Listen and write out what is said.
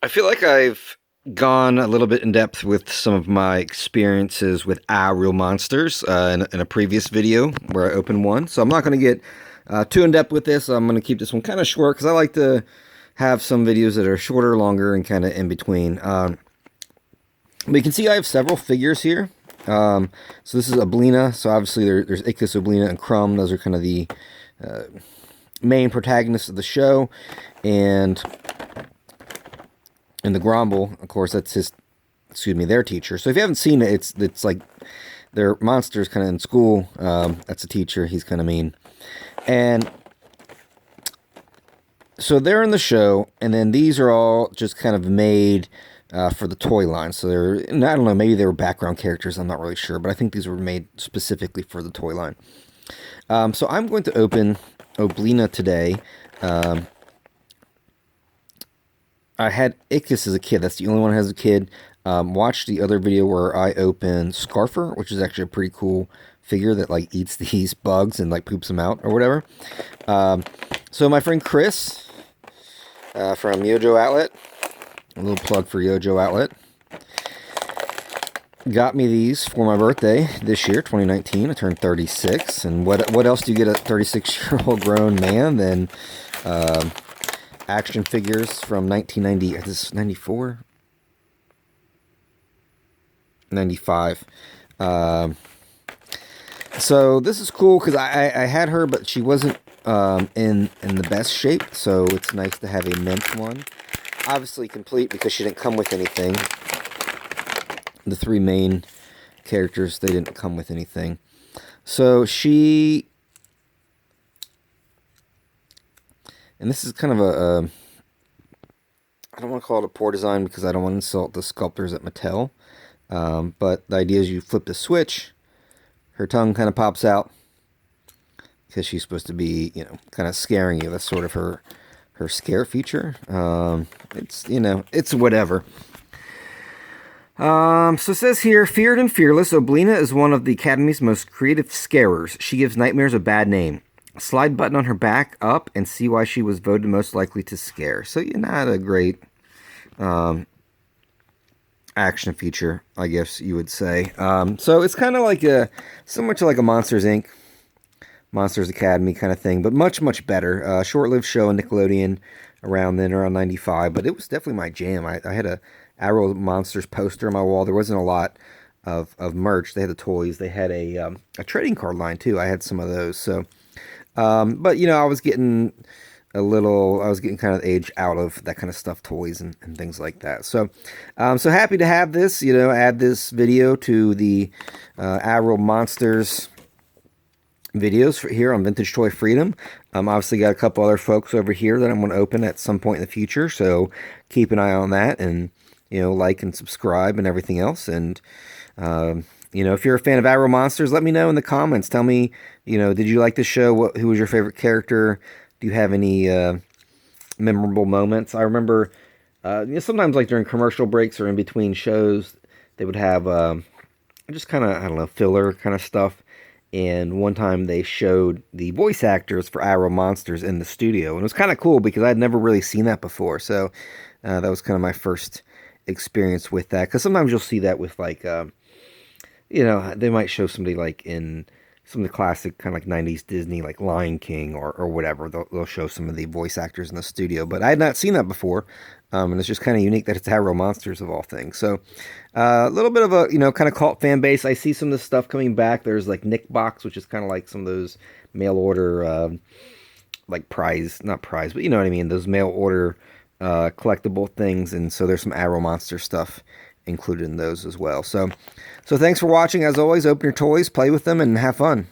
I feel like I've gone a little bit in depth with some of my experiences with Real Monsters in a previous video where I opened one. So I'm not going to get too in depth with this. I'm going to keep this one kind of short because I like to have some videos that are shorter, longer, and kind of in between. But you can see I have several figures here. So this is Oblina. So obviously there's Ichthys, Oblina, and Crumb. Those are kind of the main protagonists of the show. And the Grumble, of course, that's their teacher. So if you haven't seen it, it's like their monster's kind of in school. That's a teacher. He's kind of mean. And so they're in the show, and then these are all just kind of made for the toy line. So I don't know, maybe they were background characters. I'm not really sure, but I think these were made specifically for the toy line. So I'm going to open Oblina today. I had Ichthys as a kid. That's the only one I had as a kid. Watched the other video where I opened Scarfer, which is actually a pretty cool figure that like eats these bugs and like poops them out or whatever. So my friend Chris from Yojo Outlet, a little plug for Yojo Outlet, got me these for my birthday this year, 2019. I turned 36, and what else do you get a 36-year-old grown man than action figures from 1990, this is 94? 95. So this is cool because I had her, but she wasn't in the best shape, so it's nice to have a mint one. Obviously complete because she didn't come with anything. The three main characters, they didn't come with anything. So she... And this is kind of I don't want to call it a poor design because I don't want to insult the sculptors at Mattel. But the idea is you flip the switch, her tongue kind of pops out because she's supposed to be, kind of scaring you. That's sort of her scare feature. It's whatever. So it says here, feared and fearless, Oblina is one of the Academy's most creative scarers. She gives nightmares a bad name. Slide button on her back up and see why she was voted most likely to scare. So not a great action feature, I guess you would say. So it's kind of like similar to like a Monsters Inc., Monsters Academy kind of thing, but much, much better. Short-lived show on Nickelodeon around 95, but it was definitely my jam. I had a Aaahh Monsters poster on my wall. There wasn't a lot of merch. They had the toys. They had a trading card line too. I had some of those. So, but I was getting kind of age out of that kind of stuff, toys and things like that. So, so happy to have this, add this video to the Aaahh Monsters videos here on Vintage Toy Freedom. Obviously got a couple other folks over here that I'm going to open at some point in the future. So keep an eye on that and, like and subscribe and everything else. And, if you're a fan of Aaahh Monsters, let me know in the comments. Tell me, did you like the show? Who was your favorite character? Do you have any memorable moments? I remember sometimes like during commercial breaks or in between shows, they would have just kind of, I don't know, filler kind of stuff. And one time they showed the voice actors for Aaahh Monsters in the studio. And it was kind of cool because I'd never really seen that before. So that was kind of my first experience with that. Because sometimes you'll see that with like, they might show somebody like in some of the classic kind of like 90s Disney, like Lion King or whatever. They'll show some of the voice actors in the studio. But I had not seen that before. And it's just kind of unique that it's Aaahh Monsters of all things. So a little bit of a, kind of cult fan base. I see some of this stuff coming back. There's like Nick Box, which is kind of like some of those mail order, like not prize, but you know what I mean? Those mail order collectible things. And so there's some Aaahh Monster stuff included in those as well. So thanks for watching. As always, open your toys, play with them, and have fun.